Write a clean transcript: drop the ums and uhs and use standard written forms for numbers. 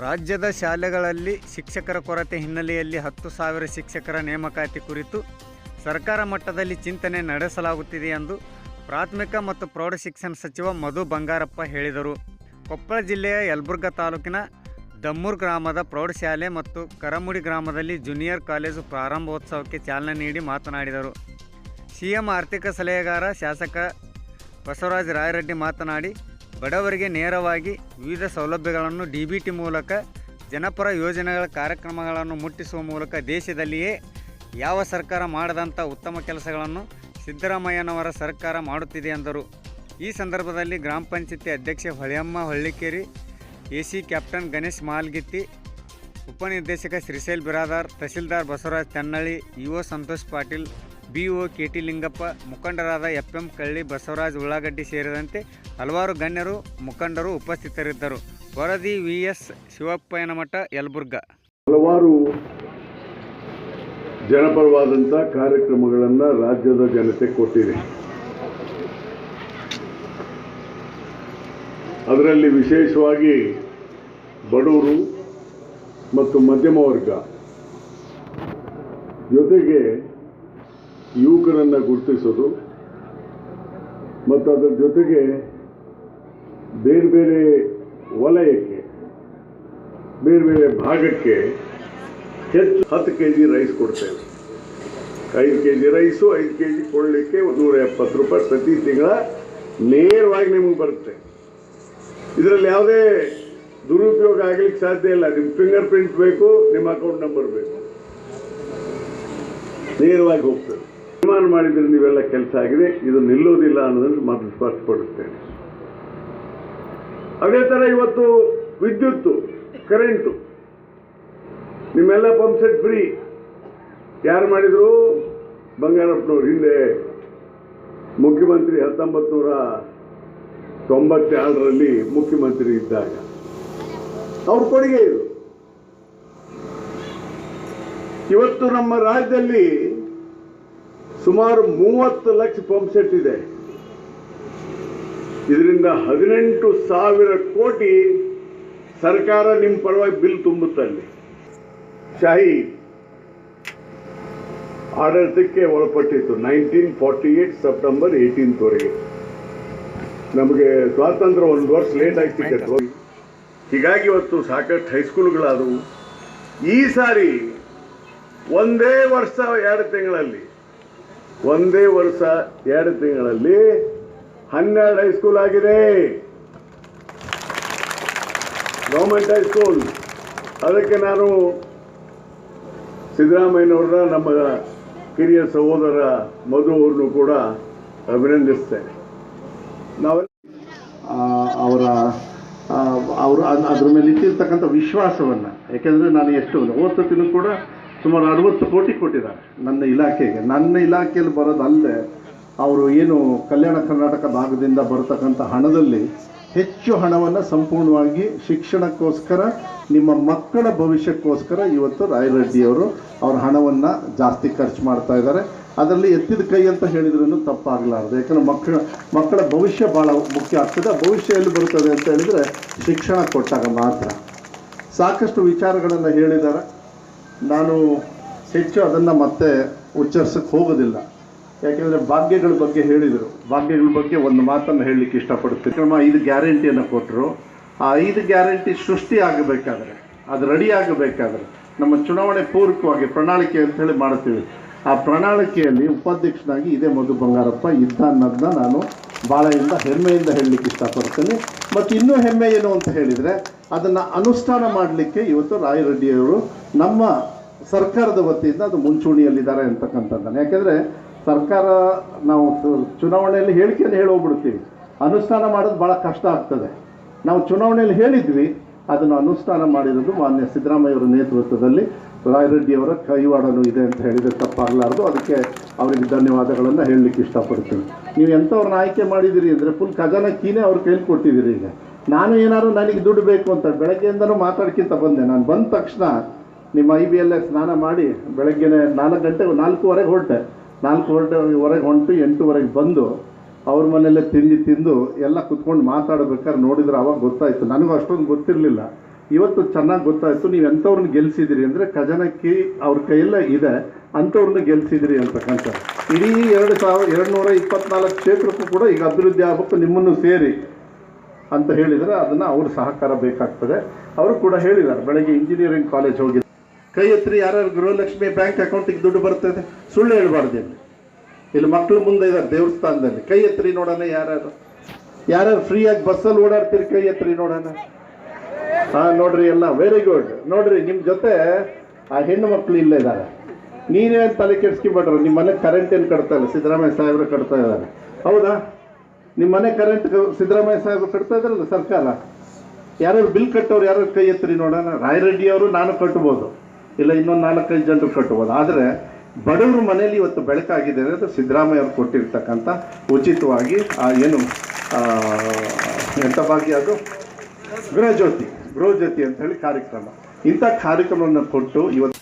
ರಾಜ್ಯದ ಶಾಲೆಗಳಲ್ಲಿ ಶಿಕ್ಷಕರ ಕೊರತೆ ಹಿನ್ನೆಲೆಯಲ್ಲಿ 10,000 ಶಿಕ್ಷಕರ ನೇಮಕಾತಿ ಕುರಿತು ಸರ್ಕಾರ ಮಟ್ಟದಲ್ಲಿ ಚಿಂತನೆ ನಡೆಸಲಾಗುತ್ತಿದೆ ಎಂದು ಪ್ರಾಥಮಿಕ ಮತ್ತು ಪ್ರೌಢಶಿಕ್ಷಣ ಸಚಿವ ಮಧು ಬಂಗಾರಪ್ಪ ಹೇಳಿದರು. ಕೊಪ್ಪಳ ಜಿಲ್ಲೆಯ ಯಲಬುರ್ಗಾ ತಾಲೂಕಿನ ದಮ್ಮೂರು ಗ್ರಾಮದ ಪ್ರೌಢಶಾಲೆ ಮತ್ತು ಕರಮುಡಿ ಗ್ರಾಮದಲ್ಲಿ ಜೂನಿಯರ್ ಕಾಲೇಜು ಪ್ರಾರಂಭೋತ್ಸವಕ್ಕೆ ಚಾಲನೆ ನೀಡಿ ಮಾತನಾಡಿದರು. ಸಿಎಂ ಆರ್ಥಿಕ ಸಲಹೆಗಾರ ಶಾಸಕ ಬಸವರಾಜ ರಾಯರೆಡ್ಡಿ ಮಾತನಾಡಿ, ಬಡವರಿಗೆ ನೇರವಾಗಿ ವಿವಿಧ ಸೌಲಭ್ಯಗಳನ್ನು ಡಿಬಿಟಿ ಮೂಲಕ ಜನಪರ ಯೋಜನೆಗಳ ಕಾರ್ಯಕ್ರಮಗಳನ್ನು ಮುಟ್ಟಿಸುವ ಮೂಲಕ ದೇಶದಲ್ಲಿಯೇ ಯಾವ ಸರ್ಕಾರ ಮಾಡದಂಥ ಉತ್ತಮ ಕೆಲಸಗಳನ್ನು ಸಿದ್ದರಾಮಯ್ಯನವರ ಸರ್ಕಾರ ಮಾಡುತ್ತಿದೆ ಎಂದರು. ಈ ಸಂದರ್ಭದಲ್ಲಿ ಗ್ರಾಮ ಪಂಚಾಯತಿ ಅಧ್ಯಕ್ಷೆ ಹೊಳೆಯಮ್ಮ ಹೊಳ್ಳಿಕೇರಿ, ಎಸಿ ಕ್ಯಾಪ್ಟನ್ ಗಣೇಶ್ ಮಾಲ್ಗಿತ್ತಿ, ಉಪನಿರ್ದೇಶಕ Shrishail Biradar, tahsildar Basavaraj Tennalli, EO Santosh Patil, BO KT Lingappa, ಮುಖಂಡರಾದ ಎಫ್ಎಂ ಕಳ್ಳಿ, ಬಸವರಾಜ್ ಉಳ್ಳಾಗಡ್ಡಿ ಸೇರಿದಂತೆ ಹಲವಾರು ಗಣ್ಯರು ಮುಖಂಡರು ಉಪಸ್ಥಿತರಿದ್ದರು. ವರದಿ ವಿಎಸ್ ಶಿವಪ್ಪಯ್ಯನಮಠ, ಯಲಬುರ್ಗಾ. ಹಲವಾರು ಜನಪರವಾದಂಥ ಕಾರ್ಯಕ್ರಮಗಳನ್ನು ರಾಜ್ಯದ ಜನತೆ ಕೊಟ್ಟಿದೆ. ಅದರಲ್ಲಿ ವಿಶೇಷವಾಗಿ ಬಡವರು ಮತ್ತು ಮಧ್ಯಮ ವರ್ಗ ಜೊತೆಗೆ ಯುವಕರನ್ನು ಗುರುತಿಸೋದು ಮತ್ತು ಅದರ ಜೊತೆಗೆ ಬೇರೆ ಬೇರೆ ವಲಯಕ್ಕೆ, ಬೇರೆ ಬೇರೆ ಭಾಗಕ್ಕೆ ಹೆಚ್ಚು 10 kg ರೈಸ್ ಕೊಡ್ತೇವೆ. 5 kg ರೈಸು 5 kg ಕೊಡಲಿಕ್ಕೆ 170 ರೂಪಾಯಿ ಪ್ರತಿ ತಿಂಗಳ ನೇರವಾಗಿ ನಿಮಗೆ ಬರುತ್ತೆ. ಇದರಲ್ಲಿ ಯಾವುದೇ ದುರುಪಯೋಗ ಆಗಲಿಕ್ಕೆ ಸಾಧ್ಯ ಇಲ್ಲ. ನಿಮ್ಮ ಫಿಂಗರ್ ಪ್ರಿಂಟ್ ಬೇಕು, ನಿಮ್ಮ ಅಕೌಂಟ್ ನಂಬರ್ ಬೇಕು, ನೇರವಾಗಿ ಹೋಗ್ತದೆ. ತೀರ್ಮಾನ ಮಾಡಿದರೆ ನೀವೆಲ್ಲ ಕೆಲಸ ಆಗಿದೆ, ಇದು ನಿಲ್ಲೋದಿಲ್ಲ ಅನ್ನೋದನ್ನು ಮಾತ್ರ ಸ್ಪಷ್ಟಪಡಿಸ್ತೇನೆ. ಅದೇ ಥರ ಇವತ್ತು ವಿದ್ಯುತ್ತು, ಕರೆಂಟು, ನಿಮ್ಮೆಲ್ಲ ಪಂಪ್ ಸೆಟ್ ಫ್ರೀ. ಯಾರು ಮಾಡಿದ್ರು? ಬಂಗಾರಪ್ಪನವ್ರು. ಹಿಂದೆ ಮುಖ್ಯಮಂತ್ರಿ 1997ರಲ್ಲಿ ಮುಖ್ಯಮಂತ್ರಿ ಇದ್ದಾಗ ಅವ್ರ ಕೊಡುಗೆ ಇದು. ಇವತ್ತು ನಮ್ಮ ರಾಜ್ಯದಲ್ಲಿ ಸುಮಾರು 30 ಲಕ್ಷ ಪಂಪ್ ಸೆಟ್ ಇದೆ. ಇದರಿಂದ 18,000 ಕೋಟಿ ಸರ್ಕಾರ ನಿಮ್ಮ ಪರವಾಗಿ ಬಿಲ್ ತುಂಬುತ್ತಲ್ಲಿ. ಶಾಹಿ ಆಡಳಿತಕ್ಕೆ ಒಳಪಟ್ಟಿತ್ತು 1948 ಸೆಪ್ಟೆಂಬರ್ 18ವರೆಗೆ. ನಮಗೆ ಸ್ವಾತಂತ್ರ್ಯ 1 ವರ್ಷ ಲೇಟ್ ಆಗ್ತಿತ್ತು. ಹೀಗಾಗಿ ಇವತ್ತು ಸಾಕಷ್ಟು ಹೈಸ್ಕೂಲ್ಗಳಾದವು. ಈ ಸಾರಿ ಒಂದೇ ವರ್ಷ 2 ತಿಂಗಳಲ್ಲಿ 12 ಹೈಸ್ಕೂಲ್ ಆಗಿದೆ, ಗೌರ್ಮೆಂಟ್ ಹೈಸ್ಕೂಲ್. ಅದಕ್ಕೆ ನಾನು ಸಿದ್ದರಾಮಯ್ಯನವ್ರನ್ನ, ನಮ್ಮ ಕಿರಿಯ ಸಹೋದರ ಮಧು ಅವ್ರನ್ನು ಕೂಡ ಅಭಿನಂದಿಸ್ತೇನೆ. ಅವರು ಅದ್ರ ಮೇಲೆ ಇಟ್ಟಿರ್ತಕ್ಕಂಥ ವಿಶ್ವಾಸವನ್ನು, ಯಾಕೆಂದರೆ ನಾನು ಎಷ್ಟು ಓದ್ಸತಿನೂ ಕೂಡ ಸುಮಾರು 60 ಕೋಟಿ ಕೊಟ್ಟಿದ್ದಾರೆ ನನ್ನ ಇಲಾಖೆಗೆ. ನನ್ನ ಇಲಾಖೆಯಲ್ಲಿ ಬರೋದಲ್ಲದೆ ಅವರು ಏನು ಕಲ್ಯಾಣ ಕರ್ನಾಟಕ ಭಾಗದಿಂದ ಬರತಕ್ಕಂಥ ಹಣದಲ್ಲಿ ಹೆಚ್ಚು ಹಣವನ್ನು ಸಂಪೂರ್ಣವಾಗಿ ಶಿಕ್ಷಣಕ್ಕೋಸ್ಕರ, ನಿಮ್ಮ ಮಕ್ಕಳ ಭವಿಷ್ಯಕ್ಕೋಸ್ಕರ ಇವತ್ತು ರಾಯರೆಡ್ಡಿಯವರು ಅವ್ರ ಹಣವನ್ನು ಜಾಸ್ತಿ ಖರ್ಚು ಮಾಡ್ತಾ ಇದ್ದಾರೆ. ಅದರಲ್ಲಿ ಎತ್ತಿದ ಕೈ ಅಂತ ಹೇಳಿದ್ರೂ ತಪ್ಪಾಗಲಾರ್ದು. ಯಾಕಂದರೆ ಮಕ್ಕಳ ಭವಿಷ್ಯ ಭಾಳ ಮುಖ್ಯ ಆಗ್ತದೆ. ಭವಿಷ್ಯ ಎಲ್ಲಿ ಬರ್ತದೆ ಅಂತ ಹೇಳಿದರೆ ಶಿಕ್ಷಣ ಕೊಟ್ಟಾಗ ಮಾತ್ರ. ಸಾಕಷ್ಟು ವಿಚಾರಗಳನ್ನು ಹೇಳಿದ್ದಾರೆ. ನಾನು ಹೆಚ್ಚು ಅದನ್ನು ಮತ್ತೆ ಉಚ್ಚರಿಸಕ್ಕೆ ಹೋಗೋದಿಲ್ಲ. ಯಾಕೆಂದರೆ ಭಾಗ್ಯಗಳ ಬಗ್ಗೆ ಹೇಳಿದರು. ಭಾಗ್ಯಗಳ ಬಗ್ಗೆ ಒಂದು ಮಾತನ್ನು ಹೇಳಲಿಕ್ಕೆ ಇಷ್ಟಪಡ್ತೀನಿ. 5 ಗ್ಯಾರಂಟಿಯನ್ನು ಕೊಟ್ಟರು. ಆ 5 ಗ್ಯಾರಂಟಿ ಸೃಷ್ಟಿ ಆಗಬೇಕಾದ್ರೆ, ಅದು ರೆಡಿ ಆಗಬೇಕಾದ್ರೆ ನಮ್ಮ ಚುನಾವಣೆ ಪೂರ್ವಕವಾಗಿ ಪ್ರಣಾಳಿಕೆ ಅಂಥೇಳಿ ಮಾಡ್ತೀವಿ. ಆ ಪ್ರಣಾಳಿಕೆಯಲ್ಲಿ ಉಪಾಧ್ಯಕ್ಷನಾಗಿ ಇದೇ ಮಧು ಬಂಗಾರಪ್ಪ ಇದ್ದ ಅನ್ನೋದನ್ನ ನಾನು ಭಾಳ ಹೆಮ್ಮೆಯಿಂದ ಹೇಳಲಿಕ್ಕೆ ಇಷ್ಟಪಡ್ತೀನಿ. ಮತ್ತು ಇನ್ನೂ ಹೆಮ್ಮೆ ಏನು ಅಂತ ಹೇಳಿದರೆ, ಅದನ್ನು ಅನುಷ್ಠಾನ ಮಾಡಲಿಕ್ಕೆ ಇವತ್ತು ರಾಯರೆಡ್ಡಿಯವರು ನಮ್ಮ ಸರ್ಕಾರದ ವತಿಯಿಂದ ಅದು ಮುಂಚೂಣಿಯಲ್ಲಿದ್ದಾರೆ ಅಂತಕ್ಕಂಥದ್ದನ್ನು. ಯಾಕೆಂದರೆ ಸರ್ಕಾರ, ನಾವು ಚುನಾವಣೆಯಲ್ಲಿ ಹೇಳಿಕೆಯನ್ನು ಹೇಳೋಗ್ಬಿಡ್ತೀವಿ, ಅನುಷ್ಠಾನ ಮಾಡೋದು ಭಾಳ ಕಷ್ಟ ಆಗ್ತದೆ. ನಾವು ಚುನಾವಣೆಯಲ್ಲಿ ಹೇಳಿದ್ವಿ, ಅದನ್ನು ಅನುಷ್ಠಾನ ಮಾಡಿರೋದು ಮಾನ್ಯ ಸಿದ್ದರಾಮಯ್ಯವರ ನೇತೃತ್ವದಲ್ಲಿ ರಾಯರೆಡ್ಡಿಯವರ ಕೈವಾಡನೂ ಇದೆ ಅಂತ ಹೇಳಿದರೆ ತಪ್ಪಾಗಲಾರ್ದು. ಅದಕ್ಕೆ ಅವರಿಗೆ ಧನ್ಯವಾದಗಳನ್ನು ಹೇಳಲಿಕ್ಕೆ ಇಷ್ಟಪಡ್ತೀನಿ. ನೀವು ಎಂಥವ್ರನ್ನ ಆಯ್ಕೆ ಮಾಡಿದ್ದೀರಿ ಅಂದರೆ ಫುಲ್ ಖಜಾನಕ್ಕೀನೇ ಅವ್ರ ಕೈಲಿ ಕೊಟ್ಟಿದ್ದೀರಿ. ಈಗ ನಾನು ಏನಾದ್ರು ನನಗೆ ದುಡ್ಡು ಬೇಕು ಅಂತ ಬೆಳಗ್ಗೆಯಿಂದನೂ ಮಾತಾಡ್ಕಿಂತ ಬಂದೆ. ನಾನು ಬಂದ ತಕ್ಷಣ ನಿಮ್ಮ IBL ಸ್ನಾನ ಮಾಡಿ ಬೆಳಗ್ಗೆ 4:45 ಹೊರಟೆ. 4:45 ಹೊಂಟು 8ವರೆಗೆ ಬಂದು ಅವ್ರ ಮನೆಯಲ್ಲೇ ತಿಂದು ಎಲ್ಲ ಕುತ್ಕೊಂಡು ಮಾತಾಡಬೇಕಾದ್ರೆ ನೋಡಿದ್ರೆ ಅವಾಗ ಗೊತ್ತಾಯಿತು. ನನಗೂ ಅಷ್ಟೊಂದು ಗೊತ್ತಿರಲಿಲ್ಲ. ಇವತ್ತು ಚೆನ್ನಾಗಿ ಗೊತ್ತಾಯಿತು ನೀವು ಎಂಥವ್ರನ್ನ ಗೆಲ್ಲಿಸಿದಿರಿ ಅಂದರೆ ಖಜಾನಕ್ಕಿ ಅವ್ರ ಕೈಯೆಲ್ಲ ಇದೆ, ಅಂಥವ್ರನ್ನ ಗೆಲ್ಲಿಸಿದಿರಿ ಅಂತಕ್ಕಂಥ. ಇಡೀ 2224 ಕ್ಷೇತ್ರಕ್ಕೂ ಕೂಡ ಈಗ ಅಭಿವೃದ್ಧಿ ಆಗಬೇಕು ನಿಮ್ಮನ್ನು ಸೇರಿ ಅಂತ ಹೇಳಿದರೆ ಅದನ್ನು ಅವ್ರ ಸಹಕಾರ ಬೇಕಾಗ್ತದೆ. ಅವರು ಕೂಡ ಹೇಳಿದ್ದಾರೆ, ಬೆಳಗ್ಗೆ ಇಂಜಿನಿಯರಿಂಗ್ ಕಾಲೇಜ್ ಹೋಗಿದ್ದಾರೆ, ಕೈ ಎತ್ತರಿ ಯಾರ್ಯಾರು ಗೃಹಲಕ್ಷ್ಮಿ ಬ್ಯಾಂಕ್ ಅಕೌಂಟಿಗೆ ದುಡ್ಡು ಬರ್ತದೆ, ಸುಳ್ಳು ಹೇಳ್ಬಾರ್ದು. ಇಲ್ಲಿ ಮಕ್ಕಳು ಮುಂದೆ ಇದ್ದಾರೆ ದೇವಸ್ಥಾನದಲ್ಲಿ, ಕೈ ಎತ್ತರಿ ನೋಡೋಣ ಯಾರ್ಯಾರು ಫ್ರೀಯಾಗಿ ಬಸ್ಸಲ್ಲಿ ಓಡಾಡ್ತೀರಿ, ಕೈ ಎತ್ತರಿ ನೋಡೋಣ. ನೋಡ್ರಿ ಎಲ್ಲ ವೆರಿ ಗುಡ್. ನೋಡ್ರಿ ನಿಮ್ಮ ಜೊತೆ ಆ ಹೆಣ್ಣು ಮಕ್ಕಳು ಇಲ್ಲೇ ಇದ್ದಾರೆ, ನೀನೇನು ತಲೆ ಕೆಡ್ಸ್ಕೊಂಡ್ಬಿಟ್ರು. ನಿಮ್ಮ ಮನೆ ಕರೆಂಟ್ ಏನು ಕಟ್ತಾ ಇಲ್ಲ, ಸಿದ್ದರಾಮಯ್ಯ ಸಾಹೇಬರು ಕಟ್ತಾ ಇದ್ದಾರೆ, ಹೌದಾ? ನಿಮ್ಮ ಮನೆ ಕರೆಂಟ್ ಸಿದ್ದರಾಮಯ್ಯ ಸಾಹೇಬರು ಕಟ್ತಾ ಇದ್ದಾರಲ್ಲ ಸರ್ಕಾರ. ಯಾರ್ಯಾರು ಬಿಲ್ ಕಟ್ಟೋರು ಯಾರು ಕೈ ಎತ್ತರಿ ನೋಡೋಣ. ರಾಯರೆಡ್ಡಿ ಅವರು ನಾನು ಕಟ್ಬೋದು, ಇಲ್ಲ ಇನ್ನೊಂದು 4-5 ಜನರು ಕಟ್ಬೋದು. ಆದರೆ ಬಡವ್ರ ಮನೆಯಲ್ಲಿ ಇವತ್ತು ಬೆಳಕಾಗಿದೆ ಅಂದರೆ ಸಿದ್ದರಾಮಯ್ಯ ಅವರು ಕೊಟ್ಟಿರ್ತಕ್ಕಂಥ ಉಚಿತವಾಗಿ ಏನು ಎಂಥ ಭಾಗ್ಯ ಅದು, ಗೃಹಜ್ಯೋತಿ ಅಂತ ಹೇಳಿ ಕಾರ್ಯಕ್ರಮ. ಇಂಥ ಕಾರ್ಯಕ್ರಮವನ್ನು ಕೊಟ್ಟು ಇವತ್ತು